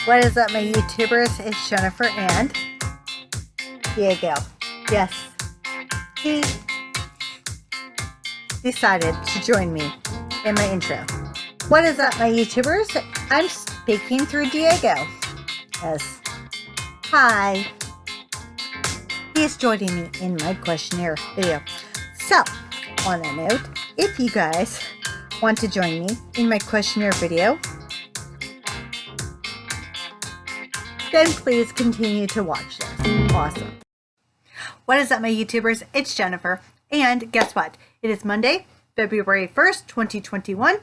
What is up, my YouTubers? It's Jennifer and Diego. Yes, he decided to join me in my intro. What is up, my YouTubers? I'm speaking through Diego. Yes. Hi. He is joining me in my questionnaire video. So, on that note, if you guys want to join me in my questionnaire video, then please continue to watch this. Awesome. What is up, my YouTubers? It's Jennifer. And guess what? It is Monday, February 1st, 2021.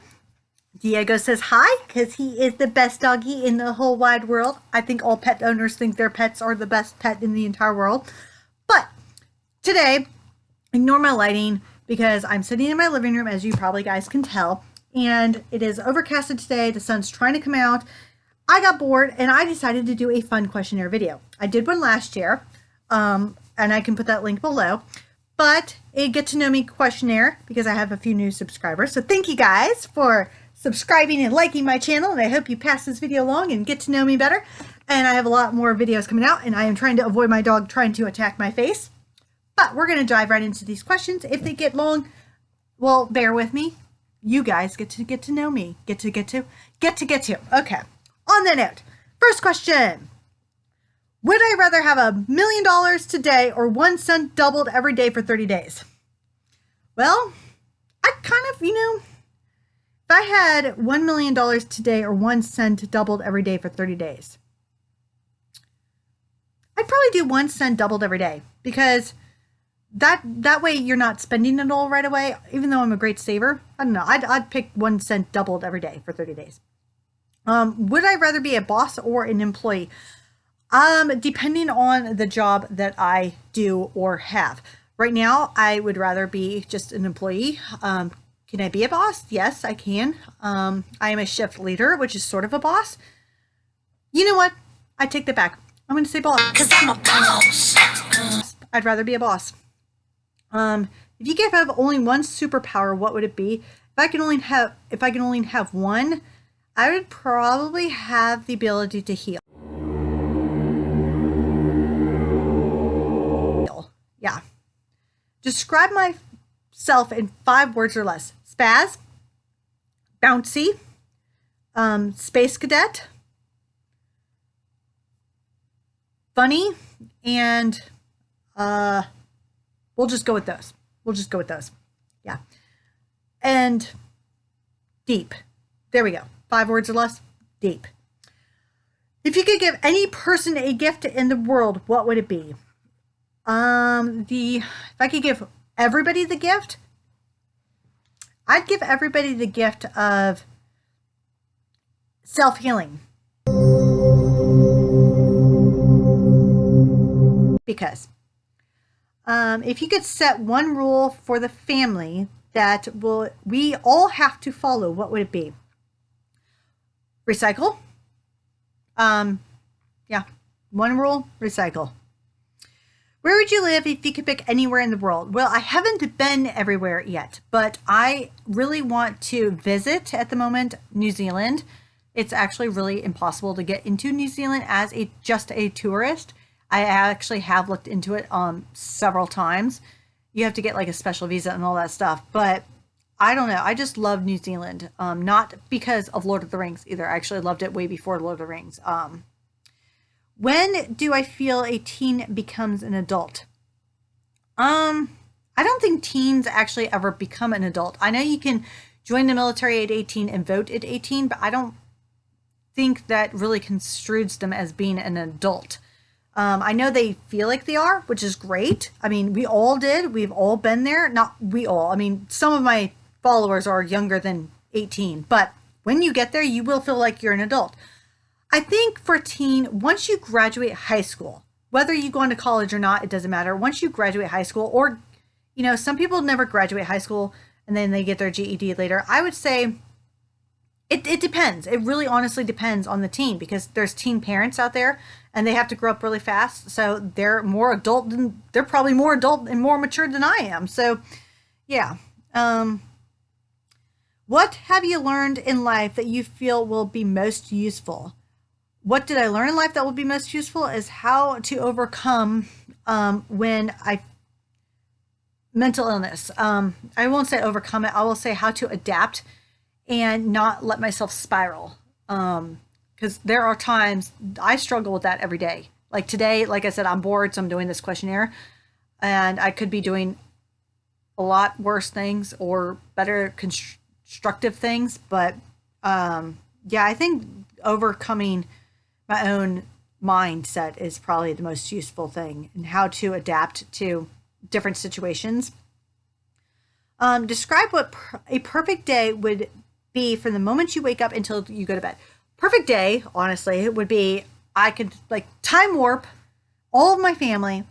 Diego says hi because he is the best doggy in the whole wide world. I think all pet owners think their pets are the best pet in the entire world. But today, ignore my lighting because I'm sitting in my living room, as you probably guys can tell. And it is overcasted today. The sun's trying to come out. I got bored and I decided to do a fun questionnaire video. I did one last year, and I can put that link below, but a get to know me questionnaire because I have a few new subscribers. So thank you guys for subscribing and liking my channel, and I hope you pass this video along and get to know me better. And I have a lot more videos coming out, and I am trying to avoid my dog trying to attack my face. But we're going to dive right into these questions. If they get long, well, bear with me. You guys get to know me. Get to. Okay. On that note, first question. Would I rather have $1 million today or 1 cent doubled every day for 30 days? Well, I kind of, if I had $1 million today or 1 cent doubled every day for 30 days, I'd probably do 1 cent doubled every day because that way you're not spending it all right away. Even though I'm a great saver, I don't know. I'd pick 1 cent doubled every day for 30 days. Would I rather be a boss or an employee? Depending on the job that I do or have. Right now, I would rather be just an employee. Can I be a boss? Yes, I can. I am a shift leader, which is sort of a boss. You know what? I take that back. I'm going to say boss. Because I'm a boss. I'd rather be a boss. If you could have only one superpower, what would it be? If I can only have one, I would probably have the ability to heal. Yeah. Describe myself in 5 words or less. Spaz, bouncy, space cadet, funny, and we'll just go with those. Yeah. And deep. There we go. 5 words or less. Deep. If you could give any person a gift in the world, what would it be? If I could give everybody the gift, I'd give everybody the gift of self-healing. Because if you could set one rule for the family that we all have to follow, what would it be? Recycle. Yeah. One rule, recycle. Where would you live if you could pick anywhere in the world? Well, I haven't been everywhere yet, but I really want to visit at the moment New Zealand. It's actually really impossible to get into New Zealand as just a tourist. I actually have looked into it several times. You have to get like a special visa and all that stuff, but I don't know. I just love New Zealand. Not because of Lord of the Rings either. I actually loved it way before Lord of the Rings. When do I feel a teen becomes an adult? I don't think teens actually ever become an adult. I know you can join the military at 18 and vote at 18, but I don't think that really construes them as being an adult. I know they feel like they are, which is great. I mean, we all did. We've all been there. Not we all. I mean, some of my followers are younger than 18, but when you get there, you will feel like you're an adult. I think for a teen, once you graduate high school, whether you go into college or not, it doesn't matter. Once you graduate high school, or, some people never graduate high school and then they get their GED later. I would say it depends. It really honestly depends on the teen because there's teen parents out there and they have to grow up really fast. So they're probably more adult and more mature than I am. So yeah. What have you learned in life that you feel will be most useful? What did I learn in life that will be most useful is how to overcome when I mental illness. I won't say overcome it. I will say how to adapt and not let myself spiral. Because there are times I struggle with that every day. Like today, like I said, I'm bored, so I'm doing this questionnaire, and I could be doing a lot worse things or better constructive things. But yeah, I think overcoming my own mindset is probably the most useful thing, and how to adapt to different situations. Describe what a perfect day would be from the moment you wake up until you go to bed. Perfect day, honestly, would be I could like time warp all of my family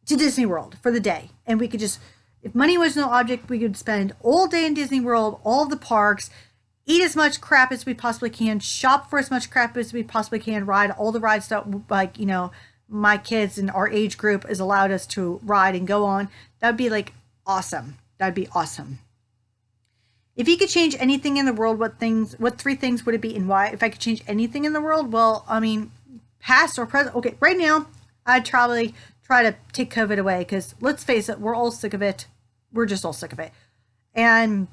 to Disney World for the day. And we could just, if money was no object, we could spend all day in Disney World, all of the parks, eat as much crap as we possibly can, shop for as much crap as we possibly can, ride all the rides that, like, you know, my kids and our age group is allowed us to ride and go on. That'd be like awesome. That'd be awesome. If you could change anything in the world, what three things would it be and why? If I could change anything in the world, well, I mean, past or present. Okay, right now, I'd probably try to take COVID away because let's face it, we're all sick of it. We're just all sick of it. And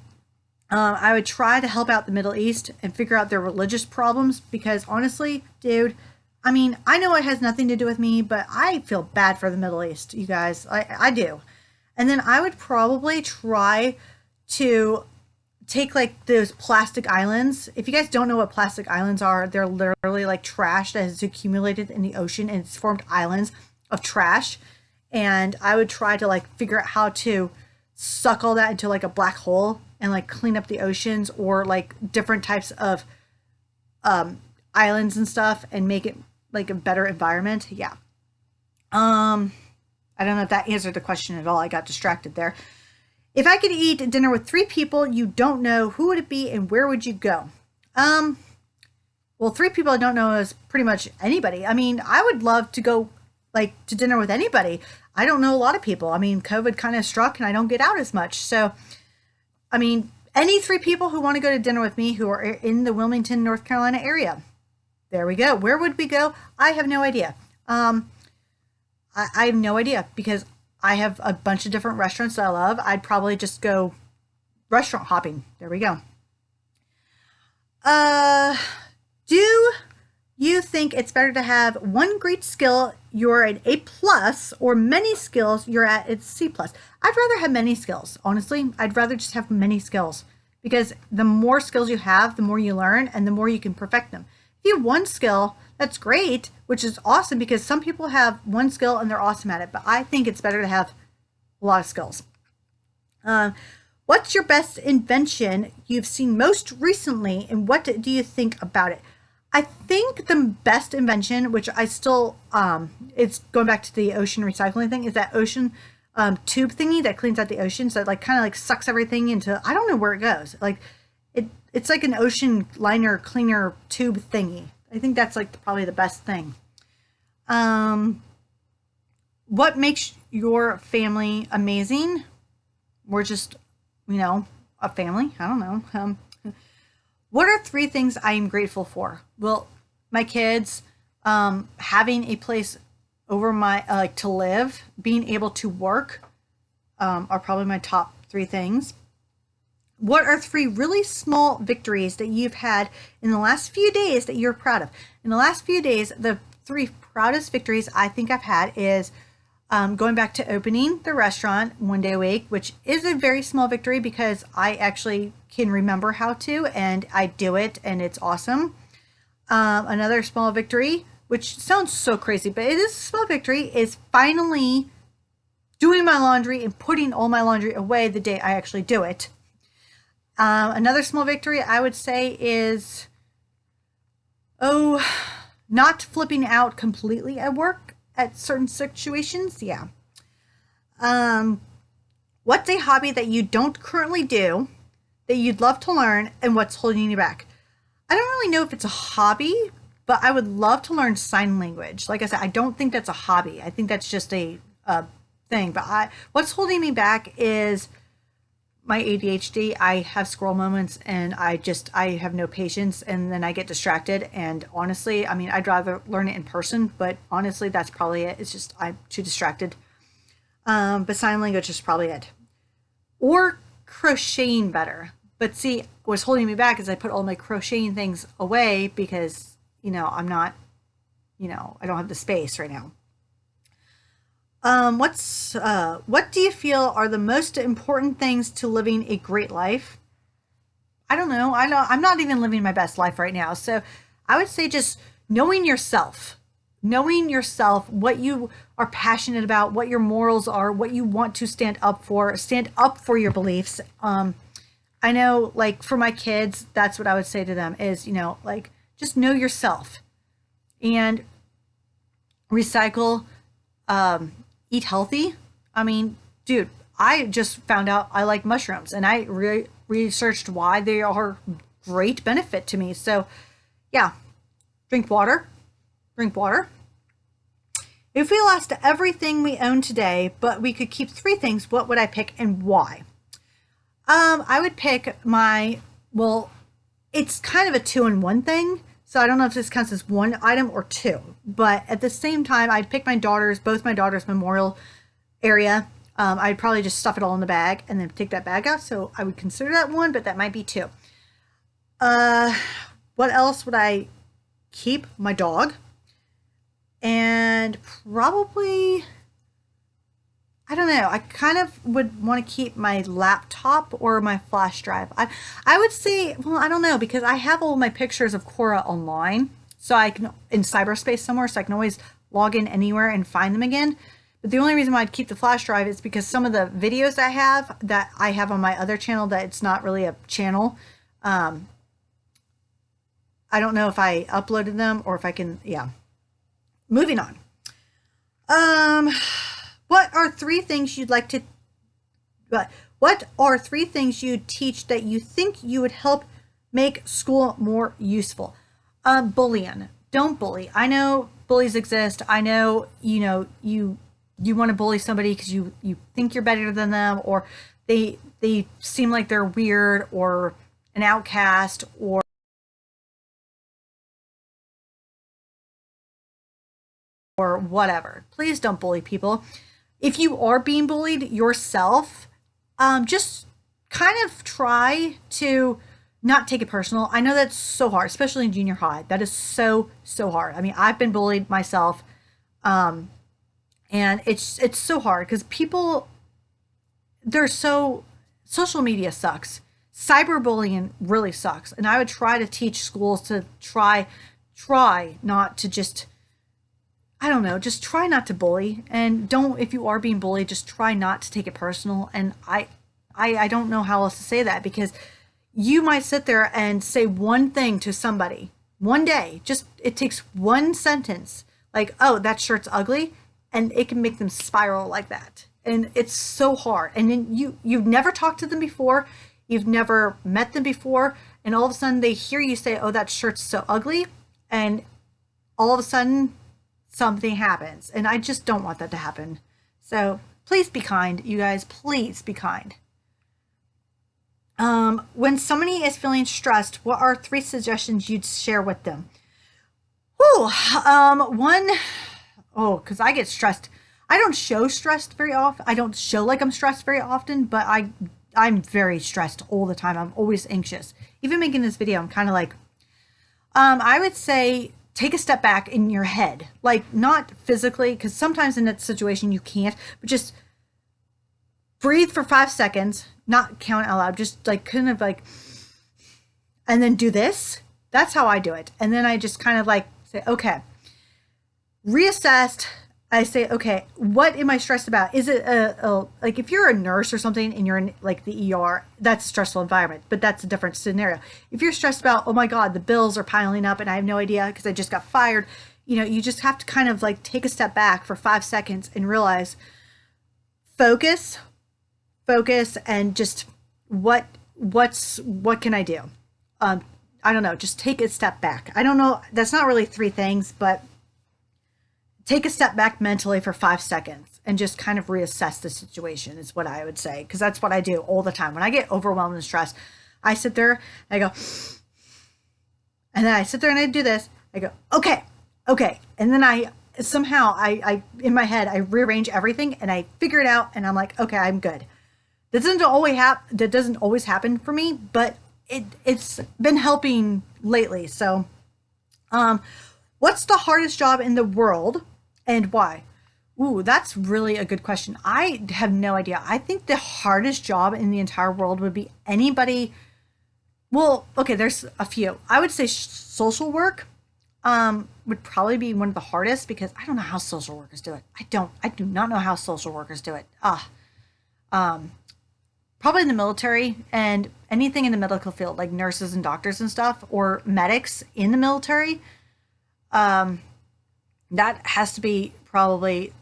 I would try to help out the Middle East and figure out their religious problems because honestly, dude, I mean, I know it has nothing to do with me, but I feel bad for the Middle East, you guys. I do. And then I would probably try to take like those plastic islands. If you guys don't know what plastic islands are, they're literally like trash that has accumulated in the ocean and it's formed islands of trash. And I would try to like figure out how to suck all that into like a black hole and like clean up the oceans or like different types of islands and stuff and make it like a better environment. Yeah. I don't know if that answered the question at all. I got distracted there. If I could eat dinner with three people you don't know, who would it be and where would you go? Well, three people I don't know is pretty much anybody. I mean, I would love to go like to dinner with anybody. I don't know a lot of people. I mean, COVID kind of struck and I don't get out as much. So, I mean, any three people who want to go to dinner with me who are in the Wilmington, North Carolina area. There we go. Where would we go? I have no idea. I have no idea because I have a bunch of different restaurants that I love. I'd probably just go restaurant hopping. There we go. Do you think it's better to have one great skill you're an A plus or many skills you're at it's C plus? I'd rather have many skills. Honestly, I'd rather just have many skills because the more skills you have, the more you learn and the more you can perfect them. If you have one skill, that's great, which is awesome because some people have one skill and they're awesome at it. But I think it's better to have a lot of skills. What's your best invention you've seen most recently and what do you think about it? I think the best invention, which I still, it's going back to the ocean recycling thing, is that ocean tube thingy that cleans out the ocean. So it like kind of like sucks everything into, I don't know where it goes. Like it's like an ocean liner cleaner tube thingy. I think that's like probably the best thing. What makes your family amazing? We're just, you know, a family. I don't know. What are three things I am grateful for? Well, my kids, having a place over my like to live, being able to work, are probably my top three things. What are three really small victories that you've had in the last few days that you're proud of? In the last few days, the three proudest victories I think I've had is going back to opening the restaurant one day a week, which is a very small victory because I actually can remember how to and I do it and it's awesome. Another small victory, which sounds so crazy, but it is a small victory, is finally doing my laundry and putting all my laundry away the day I actually do it. Another small victory I would say is, not flipping out completely at work at certain situations. Yeah. What's a hobby that you don't currently do that you'd love to learn and what's holding you back? I don't really know if it's a hobby, but I would love to learn sign language. Like I said, I don't think that's a hobby. I think that's just a thing. But what's holding me back is my ADHD, I have scroll moments and I have no patience and then I get distracted. And honestly, I mean, I'd rather learn it in person, but honestly, that's probably it. It's just I'm too distracted. But sign language is probably it. Or crocheting better. But see, what's holding me back is I put all my crocheting things away because, I'm not, I don't have the space right now. What do you feel are the most important things to living a great life? I don't know. I'm not even living my best life right now. So I would say just knowing yourself, what you are passionate about, what your morals are, what you want to stand up for your beliefs. I know, like, for my kids, that's what I would say to them is, like, just know yourself and recycle, eat healthy. I mean, dude, I just found out I like mushrooms and I researched why they are great benefit to me. So yeah, drink water. If we lost everything we own today, but we could keep 3 things, what would I pick and why? I would pick well, it's kind of a 2-in-1 thing. So I don't know if this counts as 1 item or 2, but at the same time, I'd pick both my daughter's memorial area. I'd probably just stuff it all in the bag and then take that bag out. So I would consider that 1, but that might be 2. What else would I keep? My dog. And probably, I don't know. I kind of would want to keep my laptop or my flash drive. I would say, well, I don't know, because I have all my pictures of Cora online, so I can in cyberspace somewhere, so I can always log in anywhere and find them again. But the only reason why I'd keep the flash drive is because some of the videos that I have on my other channel that it's not really a channel. I don't know if I uploaded them or if I can. Yeah. Moving on. What are 3 things you'd like to, what are 3 things you teach that you think you would help make school more useful? Bullying. Don't bully. I know bullies exist. I know, you want to bully somebody because you think you're better than them, or they seem like they're weird or an outcast or whatever. Please don't bully people. If you are being bullied yourself, just kind of try to not take it personal. I know that's so hard, especially in junior high. That is so hard. I mean, I've been bullied myself, and it's so hard because social media sucks. Cyberbullying really sucks, and I would try to teach schools to try not to just, I don't know, just try not to bully, and if you are being bullied, just try not to take it personal. And I don't know how else to say that, because you might sit there and say one thing to somebody one day, it takes one sentence, like, oh, that shirt's ugly, and it can make them spiral like that. And it's so hard. And then you've never talked to them before, you've never met them before, and all of a sudden they hear you say, oh, that shirt's so ugly, and all of a sudden something happens, and I just don't want that to happen. So please be kind, you guys. Please be kind. When somebody is feeling stressed, what are 3 suggestions you'd share with them? Because I get stressed. I don't show stressed very often. I don't show like I'm stressed very often, but I'm very stressed all the time. I'm always anxious. Even making this video, I'm kind of like, I would say, take a step back in your head, like not physically, because sometimes in that situation you can't, but just breathe for 5 seconds, not count out loud, just like kind of like, and then do this. That's how I do it. And then I just kind of like say, okay, reassessed. I say, okay, what am I stressed about? Is it like if you're a nurse or something and you're in like the ER, that's a stressful environment, but that's a different scenario. If you're stressed about, oh my God, the bills are piling up and I have no idea because I just got fired, you just have to kind of like take a step back for 5 seconds and realize, focus, and just what can I do? I don't know, just take a step back. I don't know, that's not really 3 things, but take a step back mentally for 5 seconds and just kind of reassess the situation is what I would say. Because that's what I do all the time. When I get overwhelmed and stressed, I sit there and I go, and then I sit there and I do this. I go, okay. And then I somehow, in my head, I rearrange everything and I figure it out. And I'm like, okay, I'm good. That doesn't always happen for me, but it's been helping lately. So, what's the hardest job in the world and why? Ooh, that's really a good question. I have no idea. I think the hardest job in the entire world would be anybody. Well, okay, there's a few. I would say social work would probably be one of the hardest because I don't know how social workers do it. I do not know how social workers do it. Probably in the military and anything in the medical field, like nurses and doctors and stuff, or medics in the military. That has to be probably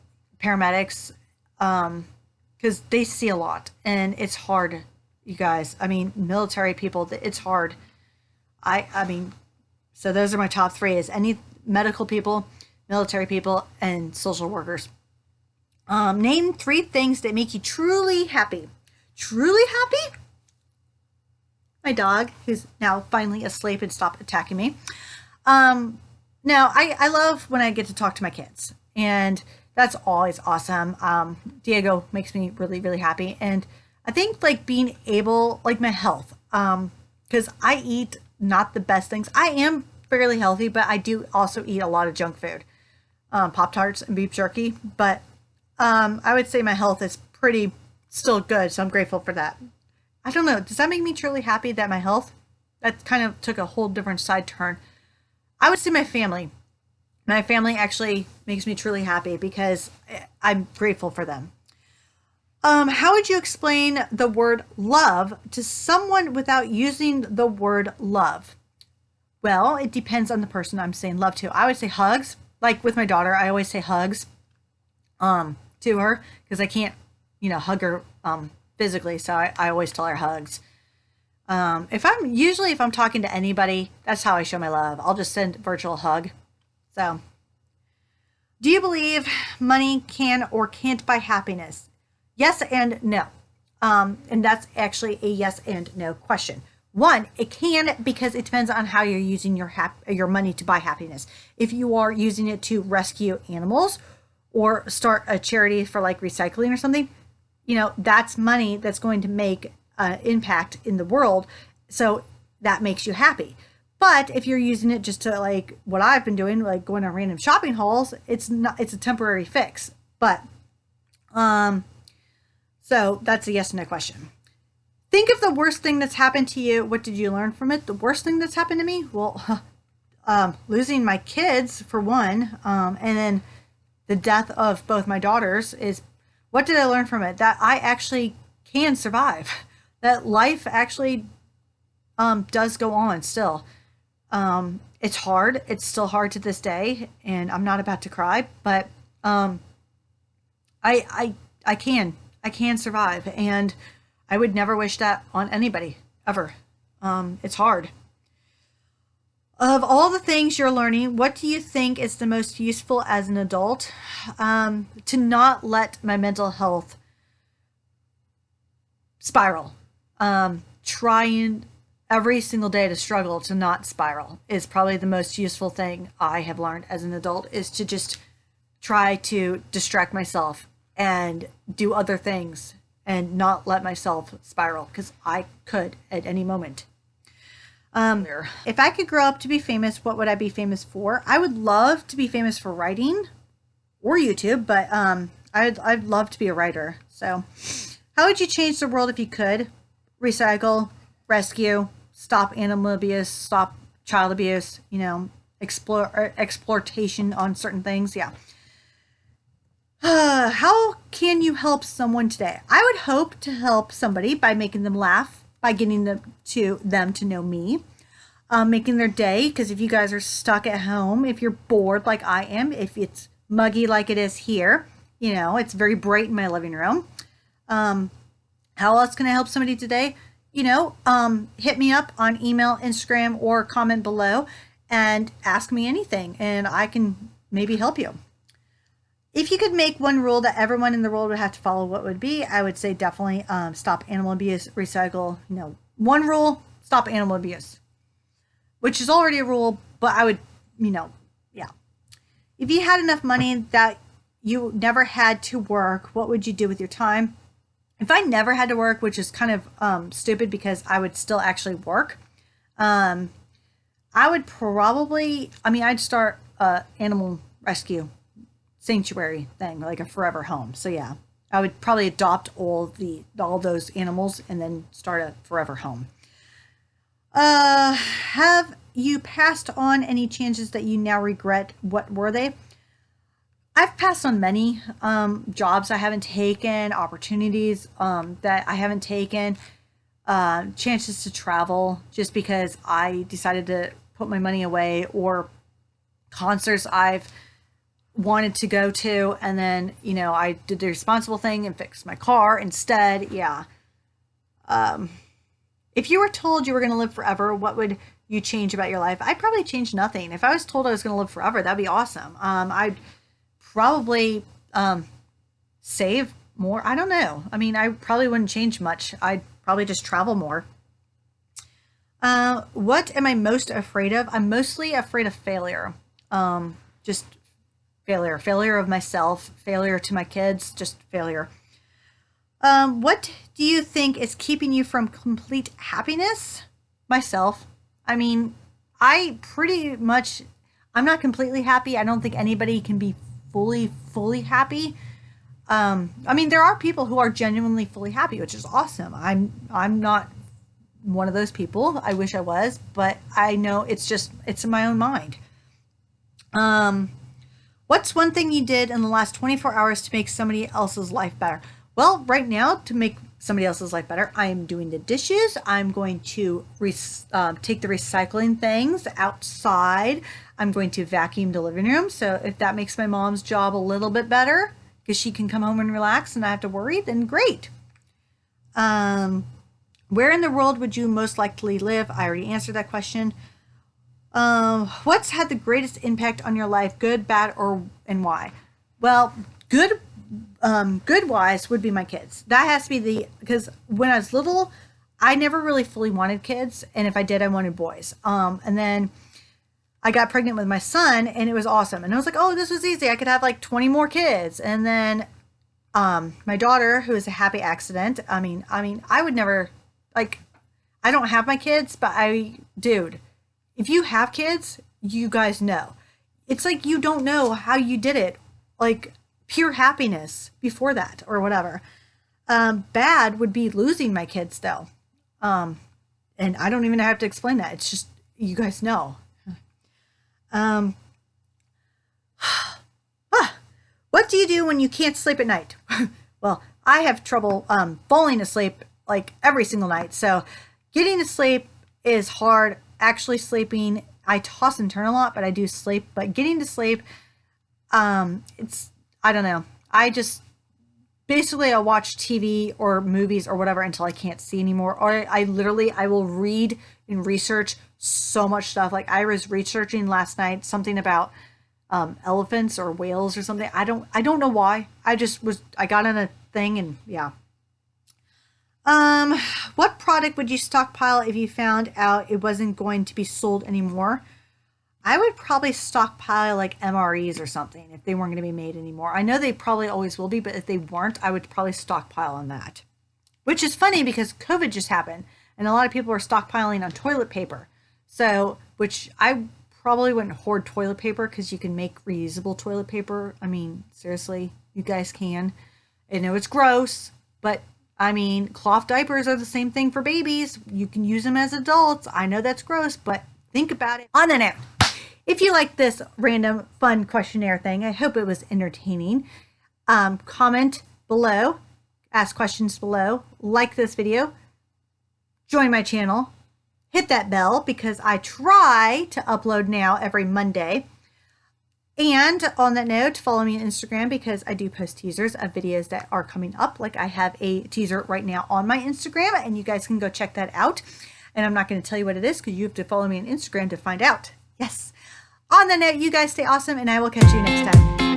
paramedics, because they see a lot and it's hard, you guys. I mean, military people, it's hard. I mean, so those are my top three: is any medical people, military people, and social workers. Name three things that make you truly happy. Truly happy? My dog, who's now finally asleep and stopped attacking me. Now, I love when I get to talk to my kids, and that's always awesome. Diego makes me really, really happy. And I think like being able, like my health, because I eat not the best things. I am fairly healthy, but I do also eat a lot of junk food, Pop-Tarts and beef jerky. But I would say my health is pretty still good, so I'm grateful for that. I don't know. Does that make me truly happy that my health? That kind of took a whole different side turn. I would say my family. My family actually makes me truly happy because I'm grateful for them. How would you explain the word love to someone without using the word love? Well, it depends on the person I'm saying love to. I would say hugs. Like with my daughter, I always say hugs to her because I can't, hug her physically. So I always tell her hugs. If I'm talking to anybody, that's how I show my love. I'll just send virtual hug. So, do you believe money can or can't buy happiness? Yes and no. And that's actually a yes and no question. One, it can, because it depends on how you're using your money to buy happiness. If you are using it to rescue animals or start a charity for like recycling or something, that's money that's going to make an impact in the world. So that makes you happy. But if you're using it just to like what I've been doing, like going on random shopping hauls, it's a temporary fix. But so that's a yes and no question. Think of the worst thing that's happened to you. What did you learn from it? The worst thing that's happened to me? Well, losing my kids for one, and then the death of both my daughters is, what did I learn from it? That I actually can survive. That life actually does go on still. It's hard. It's still hard to this day, and I'm not about to cry, but I can survive, and I would never wish that on anybody ever. It's hard. Of all the things you're learning, what do you think is the most useful as an adult? To not let my mental health spiral. Trying every single day to struggle to not spiral is probably the most useful thing I have learned as an adult, is to just try to distract myself and do other things and not let myself spiral, because I could at any moment. If I could grow up to be famous, what would I be famous for? I would love to be famous for writing or YouTube, but I'd love to be a writer. So how would you change the world if you could? Recycle, rescue, stop animal abuse, stop child abuse, exploitation on certain things. Yeah. How can you help someone today? I would hope to help somebody by making them laugh, by getting them to know me, making their day. Because if you guys are stuck at home, if you're bored like I am, if it's muggy like it is here, it's very bright in my living room. How else can I help somebody today? Hit me up on email, Instagram, or comment below and ask me anything, and I can maybe help you. If you could make one rule that everyone in the world would have to follow, what would it be? I would say definitely stop animal abuse, recycle. One rule, stop animal abuse, which is already a rule, but I would, yeah. If you had enough money that you never had to work, what would you do with your time? If I never had to work, which is kind of stupid because I would still actually work, I would probably, I'd start a animal rescue sanctuary thing, like a forever home. So yeah, I would probably adopt all those animals and then start a forever home. Have you passed on any chances that you now regret? What were they? I've passed on many jobs I haven't taken, opportunities that I haven't taken, chances to travel just because I decided to put my money away, or concerts I've wanted to go to, and then I did the responsible thing and fixed my car instead. Yeah. If you were told you were going to live forever, what would you change about your life? I'd probably change nothing. If I was told I was going to live forever, that'd be awesome. I'd probably save more. I don't know. I probably wouldn't change much. I'd probably just travel more. What am I most afraid of? I'm mostly afraid of failure. Just failure of myself, failure to my kids, just failure. What do you think is keeping you from complete happiness? Myself. I pretty much, I'm not completely happy. I don't think anybody can be fully happy. There are people who are genuinely fully happy, which is awesome. I'm not one of those people. I wish I was, but I know it's in my own mind. What's one thing you did in the last 24 hours to make somebody else's life better? Well, right now, to make somebody else's life better, I am doing the dishes. I'm going to take the recycling things outside. I'm going to vacuum the living room. So if that makes my mom's job a little bit better, because she can come home and relax and not have to worry, then great. Where in the world would you most likely live? I already answered that question. What's had the greatest impact on your life, good, bad, and why? Well, good wise would be my kids. That has to be because when I was little, I never really fully wanted kids, and if I did, I wanted boys. And then I got pregnant with my son, and it was awesome. And I was like, oh, this was easy. I could have like 20 more kids. And then my daughter, who is a happy accident. I would never, I don't have my kids, but dude, if you have kids, you guys know. It's like you don't know how you did it. Like pure happiness before that or whatever. Bad would be losing my kids though. And I don't even have to explain that. It's just, you guys know. What do you do when you can't sleep at night? Well, I have trouble falling asleep like every single night. So getting to sleep is hard. Actually sleeping, I toss and turn a lot, but I do sleep. But getting to sleep, I don't know. Basically I'll watch TV or movies or whatever until I can't see anymore. Or I will read and research so much stuff. Like I was researching last night something about elephants or whales or something. I don't know why. I got on a thing and yeah. What product would you stockpile if you found out it wasn't going to be sold anymore? I would probably stockpile like MREs or something if they weren't going to be made anymore. I know they probably always will be, but if they weren't, I would probably stockpile on that. Which is funny because COVID just happened and a lot of people are stockpiling on toilet paper. So, which I probably wouldn't hoard toilet paper because you can make reusable toilet paper. Seriously, you guys can. I know it's gross, but cloth diapers are the same thing for babies. You can use them as adults. I know that's gross, but think about it. On the note, if you like this random fun questionnaire thing, I hope it was entertaining. Comment below, ask questions below, like this video, join my channel, hit that bell because I try to upload now every Monday. And on that note, follow me on Instagram because I do post teasers of videos that are coming up. Like I have a teaser right now on my Instagram and you guys can go check that out. And I'm not going to tell you what it is because you have to follow me on Instagram to find out. Yes. On that note, you guys stay awesome and I will catch you next time.